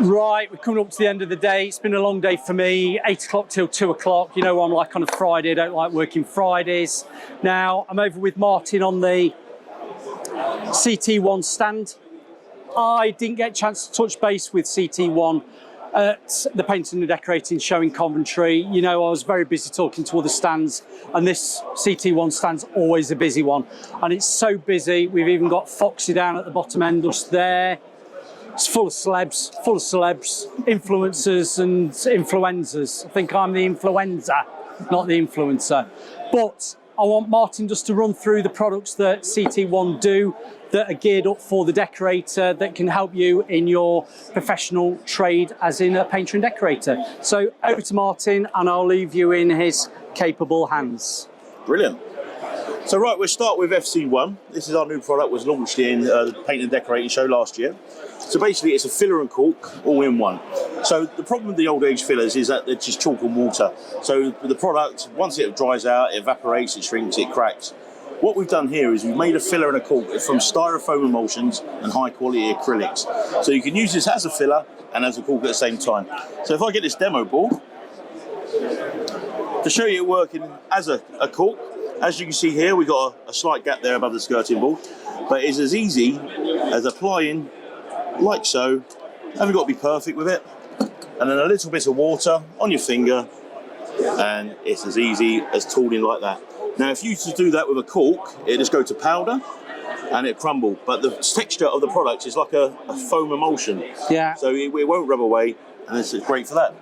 Right, we're coming up to the end of the day. It's been a long day for me, 8 o'clock till 2 o'clock. You know what I'm like on a Friday, I don't like working Fridays. Now, I'm over with Martin on the CT1 stand. I didn't get a chance to touch base with CT1 at the Painting and Decorating show in Coventry. You know, I was very busy talking to other stands, and this CT1 stand's always a busy one. And it's so busy, we've even got Foxy down at the bottom end just there. It's full of celebs, influencers and influencers. I think I'm the influencer, not the influencer. But I want Martin just to run through the products that CT1 do that are geared up for the decorator, that can help you in your professional trade as in a painter and decorator. So over to Martin, and I'll leave you in his capable hands. Brilliant. So right, we'll start with FC1. This is our new product, was launched in the Painting and Decorating show last year. So basically it's a filler and caulk all in one. So the problem with the old age fillers is that they're just chalk and water. So the product, once it dries out, it evaporates, it shrinks, it cracks. What we've done here is we've made a filler and a caulk from styrofoam emulsions and high quality acrylics. So you can use this as a filler and as a caulk at the same time. So if I get this demo board, to show you it working as a caulk, as you can see here, we've got a slight gap there above the skirting board, but it's as easy as applying like so. Haven't got to be perfect with it. And then a little bit of water on your finger, and it's as easy as tooling like that. Now, if you used to do that with a caulk, it just go to powder and it crumble. But the texture of the product is like a foam emulsion. Yeah. So it won't rub away, and this is great for that.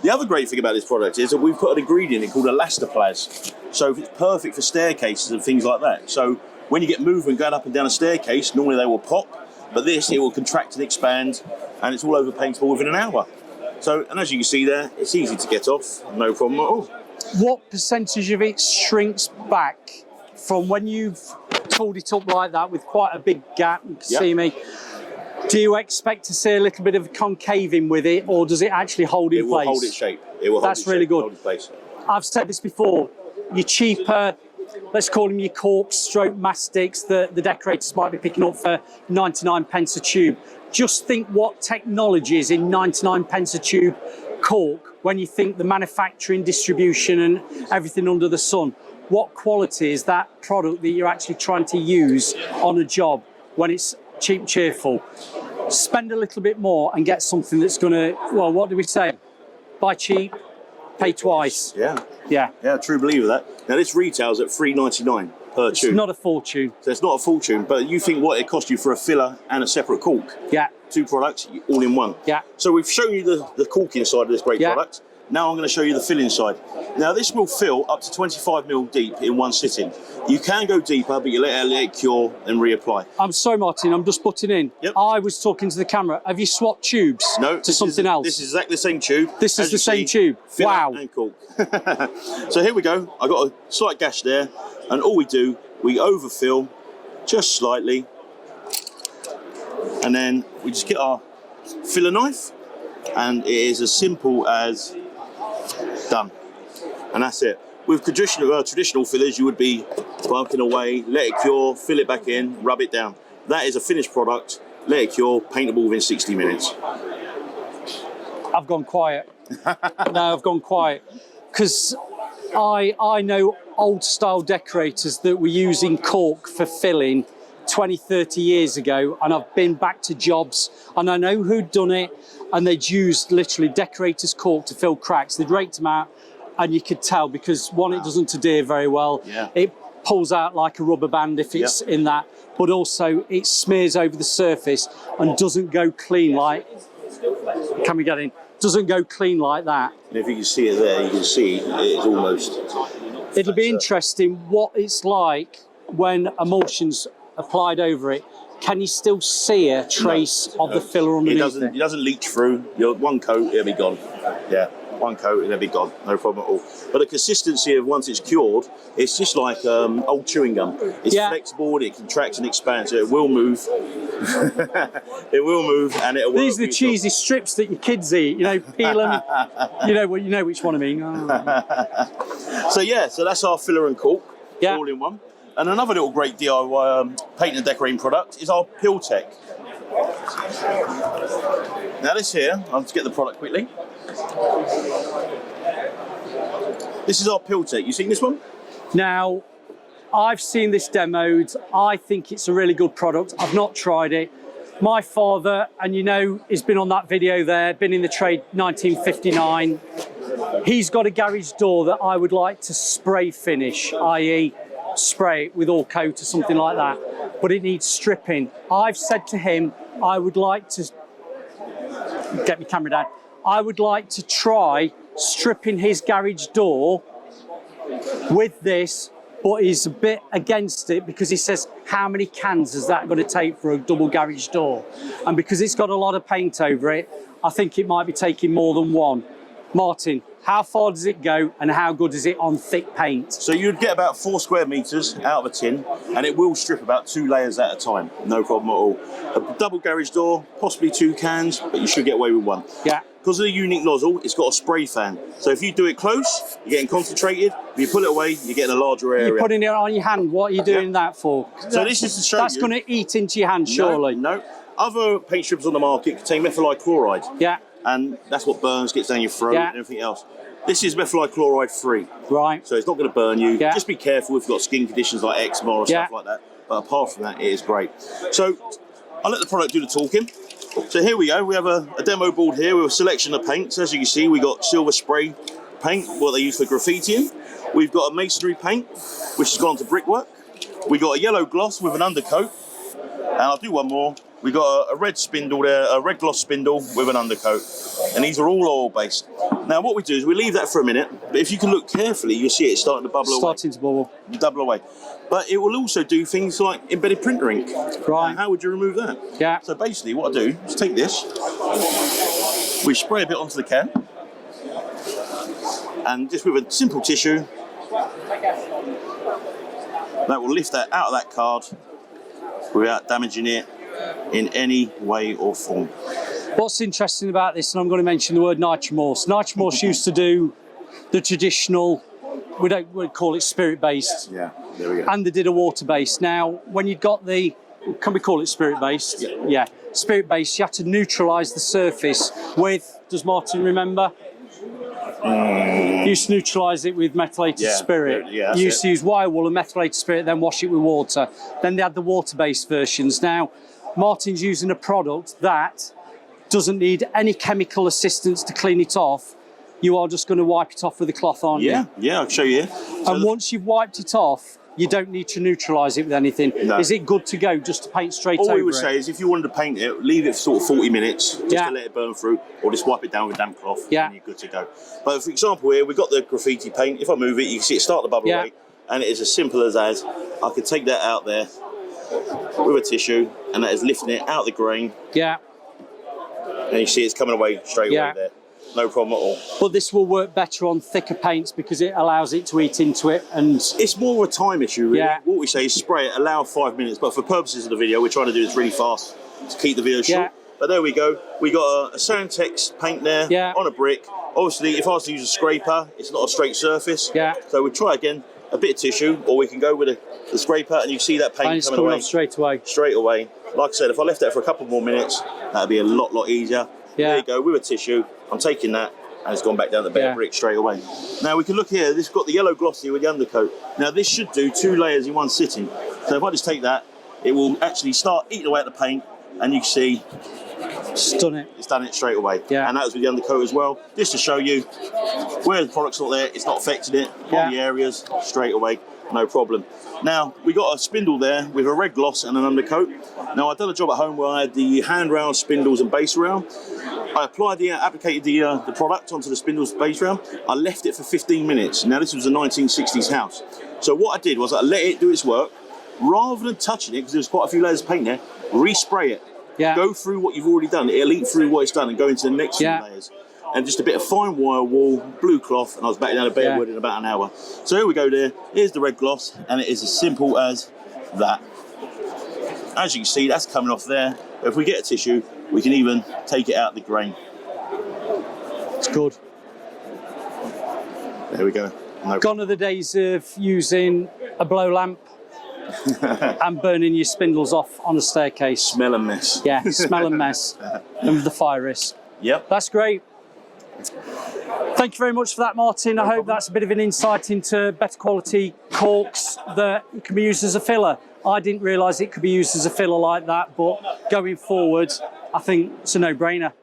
The other great thing about this product is that we've put an ingredient in called elastoplast. So it's perfect for staircases and things like that. So when you get movement going up and down a staircase, normally they will pop, but this, it will contract and expand, and it's all over paintable within an hour. So, and as you can see there, it's easy to get off, no problem at all. What percentage of it shrinks back from when you've tooled it up like that with quite a big gap? You can see me. Do you expect to see a little bit of concaving with it, or does it actually hold in place? It will hold its shape. It will hold That's its really shape, good. hold its place. I've said this before, your cheaper, let's call them your caulks, stroke mastics that the decorators might be picking up for 99 pence a tube. Just think what technology is in 99 pence a tube caulk when you think the manufacturing, distribution and everything under the sun. What quality is that product that you're actually trying to use on a job when it's cheap and cheerful? Spend a little bit more and get something that's going to, well, what do we say? Buy cheap, pay twice. Yeah. Yeah. Yeah, true believer that. Now this retails at $3.99 per tube. It's not a fortune. So it's not a fortune, but you think what it cost you for a filler and a separate caulk. Yeah. Two products, all in one. Yeah. So we've shown you the caulking side of this great product. Now I'm going to show you the filling side. Now this will fill up to 25 mil deep in one sitting. You can go deeper, but you let it cure and reapply. I'm sorry, Martin, I'm just butting in. Yep. I was talking to the camera. Have you swapped tubes to something else? This is exactly the same tube. This is the same tube. Wow. And caulk. So here we go. I've got a slight gash there, and all we do, we overfill just slightly, and then we just get our filler knife, and it is as simple as done. And that's it. With traditional fillers, you would be working away, let it cure, fill it back in, rub it down. That is a finished product, let it cure, paintable within 60 minutes. I've gone quiet. No, I've gone quiet. Because I know old style decorators that were using caulk for filling 20, 30 years ago, and I've been back to jobs and I know who'd done it, and they'd used literally decorators caulk to fill cracks. They'd raked them out, and you could tell because one, it doesn't adhere very well. Yeah. It pulls out like a rubber band if it's in that, but also it smears over the surface and doesn't go clean like, can we get in? Doesn't go clean like that. And if you can see it there, you can see it's almost... It'll be interesting what it's like when emulsion's applied over it. Can you still see a trace of the filler underneath it? It doesn't leach through. You're one coat, it'll be gone. Yeah, one coat, it'll be gone. No problem at all. But the consistency of once it's cured, it's just like old chewing gum. It's flexible, it contracts and expands, so it will move. It will move, and it'll work. These are the cheesy strips that your kids eat. You know, peel them. you know which one I mean. Oh. So yeah, so that's our filler and caulk, all in one. And another little great DIY paint and decorating product is our Peel Tech. Now this here, I'll just get the product quickly. This is our pill tape. You seen this one? Now, I've seen this demoed. I think it's a really good product. I've not tried it. My father, and you know, he's been on that video there, been in the trade 1959. He's got a garage door that I would like to spray finish, i.e. spray it with all coat or something like that, but it needs stripping. I've said to him, I would like to, get my camera down, I would like to try stripping his garage door with this, but he's a bit against it because he says, how many cans is that going to take for a double garage door? And because it's got a lot of paint over it, I think it might be taking more than one. Martin, how far does it go and how good is it on thick paint? So you'd get about 4 square metres out of a tin, and it will strip about 2 layers at a time, no problem at all. A double garage door, possibly 2 cans, but you should get away with 1. Yeah. Because of the unique nozzle, it's got a spray fan. So if you do it close, you're getting concentrated. If you pull it away, you're getting a larger area. You're putting it on your hand. What are you doing that for? So this is to show that's you. going to eat into your hand, surely. No. Other paint strippers on the market contain methyl chloride. Yeah. And that's what burns, gets down your throat and everything else. This is methyl chloride free. Right. So it's not going to burn you. Yeah. Just be careful if you've got skin conditions like eczema or stuff like that. But apart from that, it is great. So I'll let the product do the talking. So here we go. We have a demo board here with a selection of paints. As you can see, we got silver spray paint, what they use for graffitiing. We've got a masonry paint, which has gone to brickwork. We got a yellow gloss with an undercoat. And I'll do one more. We got a red spindle there, a red gloss spindle with an undercoat. And these are all oil-based. Now what we do is we leave that for a minute, but if you can look carefully, you'll see it starting to bubble away. Starting to bubble. Double away. But it will also do things like embedded printer ink. Right. Now, how would you remove that? Yeah. So basically what I do is take this, we spray a bit onto the can, and just with a simple tissue, that will lift that out of that card without damaging it in any way or form. What's interesting about this, and I'm going to mention the word nitromorse. Nitromorse used to do the traditional, we'd call it spirit-based. Yeah, there we go. And they did a water-based. Now, when you've got the, can we call it spirit-based? Yeah. Spirit-based, you have to neutralise the surface with, does Martin remember? You used to neutralise it with methylated spirit. Yeah, you used to use wire wool and methylated spirit, then wash it with water. Then they had the water-based versions. Now, Martin's using a product that doesn't need any chemical assistance to clean it off. You are just going to wipe it off with a cloth, aren't you? Yeah, I'll show you. So and once you've wiped it off, you don't need to neutralise it with anything. No. Is it good to go just to paint straight over it? All we would say is if you wanted to paint it, leave it for sort of 40 minutes just to let it burn through, or just wipe it down with a damp cloth and you're good to go. But for example here, we've got the graffiti paint. If I move it, you can see it start to bubble away, and it is as simple as I could take that out there with a tissue, and that is lifting it out of the grain. Yeah. And you see it's coming away straight away there. No problem at all. But this will work better on thicker paints because it allows it to eat into it, and it's more of a time issue, really. Yeah. What we say is spray it, allow 5 minutes, but for purposes of the video, we're trying to do this really fast to keep the video short. But there we go. We got a Sandtex paint there on a brick. Obviously, if I was to use a scraper, it's not a straight surface. So we try again, a bit of tissue, or we can go with the scraper, and you see that paint coming away. Off straight away. Straight away. Like I said, if I left that for a couple more minutes, that'd be a lot easier. There you go, with a tissue. I'm taking that, and it's gone back down the bare brick straight away. Now we can look here, this has got the yellow glossy with the undercoat. Now this should do 2 layers in one sitting. So if I just take that, it will actually start eating away at the paint, and you can see it's done it straight away. And that was with the undercoat as well, just to show you where the product's not there, it's not affecting it, on the areas, straight away, no problem. Now, we got a spindle there with a red gloss and an undercoat. Now, I've done a job at home where I had the handrail, spindles and base rail. I applied applicated the product onto the spindles base rail. I left it for 15 minutes. Now, this was a 1960s house. So what I did was I let it do its work. Rather than touching it, because there's quite a few layers of paint there, respray it. Go through what you've already done. It'll eat through what it's done and go into the next few layers. And just a bit of fine wire wool, blue cloth, and I was back down to bare wood in about an hour. So here we go there. Here's the red gloss, and it is as simple as that. As you can see, that's coming off there. If we get a tissue, we can even take it out of the grain. It's good. There we go. Gone are the days of using a blow lamp. and burning your spindles off on the staircase. Smell and mess. Yeah, smell and mess, and with the fire risk. Yep. That's great. Thank you very much for that, Martin. I hope that's a bit of an insight into better quality caulks that can be used as a filler. I didn't realise it could be used as a filler like that, but going forward, I think it's a no-brainer.